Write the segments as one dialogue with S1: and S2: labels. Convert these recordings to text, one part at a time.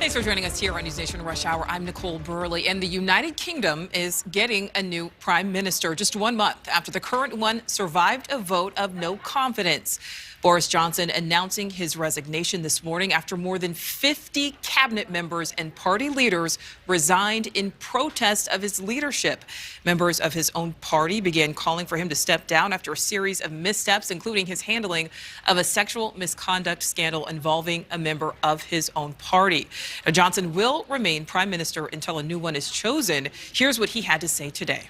S1: Thanks for joining us here on NewsNation Rush Hour. I'm Nichole Berlie, and the United Kingdom is getting a new prime minister just 1 month after the current one survived a vote of no confidence. Boris Johnson announcing his resignation this morning after more than 50 cabinet members and party leaders resigned in protest of his leadership. Members of his own party began calling for him to step down after a series of missteps, including his handling of a sexual misconduct scandal involving a member of his own party. Now, Johnson will remain prime minister until a new one is chosen. Here's what he had to say today.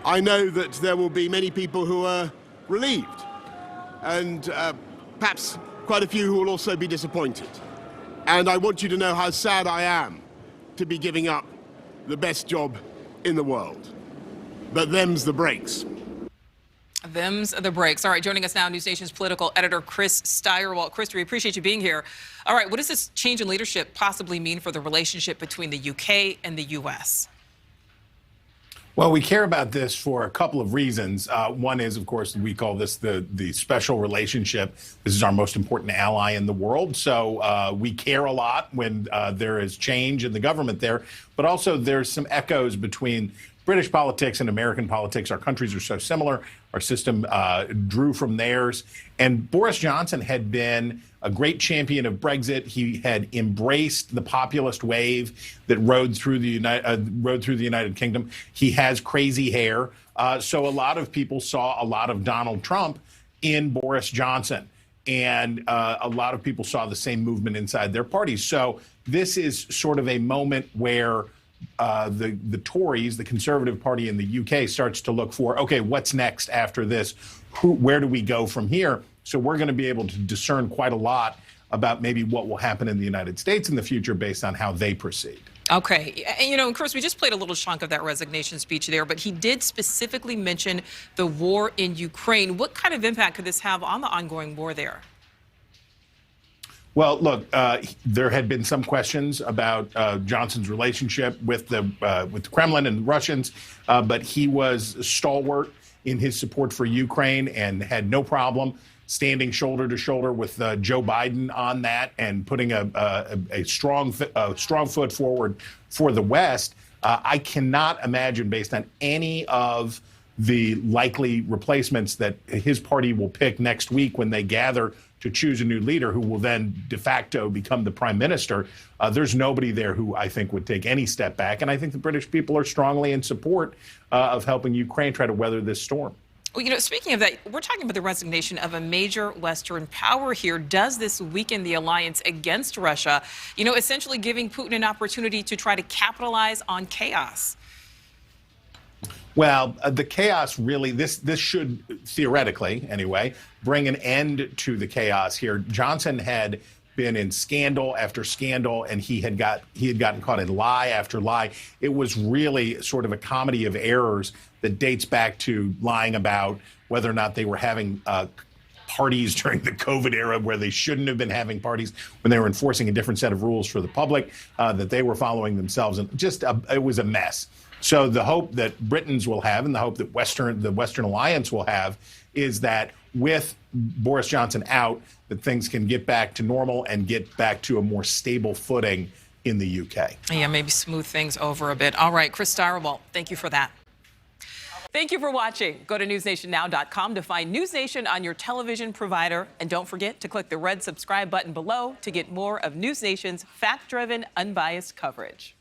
S2: I know that there will be many people who are relieved, and perhaps quite a few who will also be disappointed. And I want you to know how sad I am to be giving up the best job in the world. But them's the breaks.
S1: Them's the breaks. All right, joining us now, NewsNation's political editor, Chris Steyerwalt. Chris, we appreciate you being here. All right, what does this change in leadership possibly mean for the relationship between the UK and the US?
S3: Well, we care about this for a couple of reasons. One is, of course, we call this the special relationship. This is our most important ally in the world. So we care a lot when there is change in the government there. But also there's some echoes between British politics and American politics. Our countries are so similar. Our system drew from theirs. And Boris Johnson had been a great champion of Brexit. He had embraced the populist wave that rode through the United Kingdom. He has crazy hair. So a lot of people saw a lot of Donald Trump in Boris Johnson. And a lot of people saw the same movement inside their parties. So this is sort of a moment where the Tories, the Conservative Party in the UK, starts to look for, okay, what's next after this? Where do we go from here? So we're going to be able to discern quite a lot about maybe what will happen in the United States in the future based on how they proceed.
S1: Okay. And, you know, Chris, we just played a little chunk of that resignation speech there, but he did specifically mention the war in Ukraine. What kind of impact could this have on the ongoing war there?
S3: Well, look, there had been some questions about Johnson's relationship with the Kremlin and the Russians, but he was stalwart in his support for Ukraine and had no problem standing shoulder to shoulder with Joe Biden on that and putting a strong foot forward for the West. I cannot imagine, based on any of the likely replacements that his party will pick next week when they gather to choose a new leader who will then de facto become the prime minister, there's nobody there who I think would take any step back. And I think the British people are strongly in support of helping Ukraine try to weather this storm.
S1: Well, you know, speaking of that, we're talking about the resignation of a major Western power here. Does this weaken the alliance against Russia, you know, essentially giving Putin an opportunity to try to capitalize on chaos?
S3: Well, the chaos really, this should, theoretically anyway, bring an end to the chaos here. Johnson had been in scandal after scandal, and he had gotten caught in lie after lie. It was really sort of a comedy of errors that dates back to lying about whether or not they were having parties during the COVID era where they shouldn't have been having parties, when they were enforcing a different set of rules for the public that they were following themselves. And just it was a mess. So the hope that Britons will have, and the hope that the Western alliance will have, is that with Boris Johnson out, that things can get back to normal and get back to a more stable footing in the UK.
S1: Yeah, maybe smooth things over a bit. All right, Chris Steyerwalt, thank you for that. Thank you for watching. Go to newsnationnow.com to find NewsNation on your television provider. And don't forget to click the red subscribe button below to get more of NewsNation's fact-driven, unbiased coverage.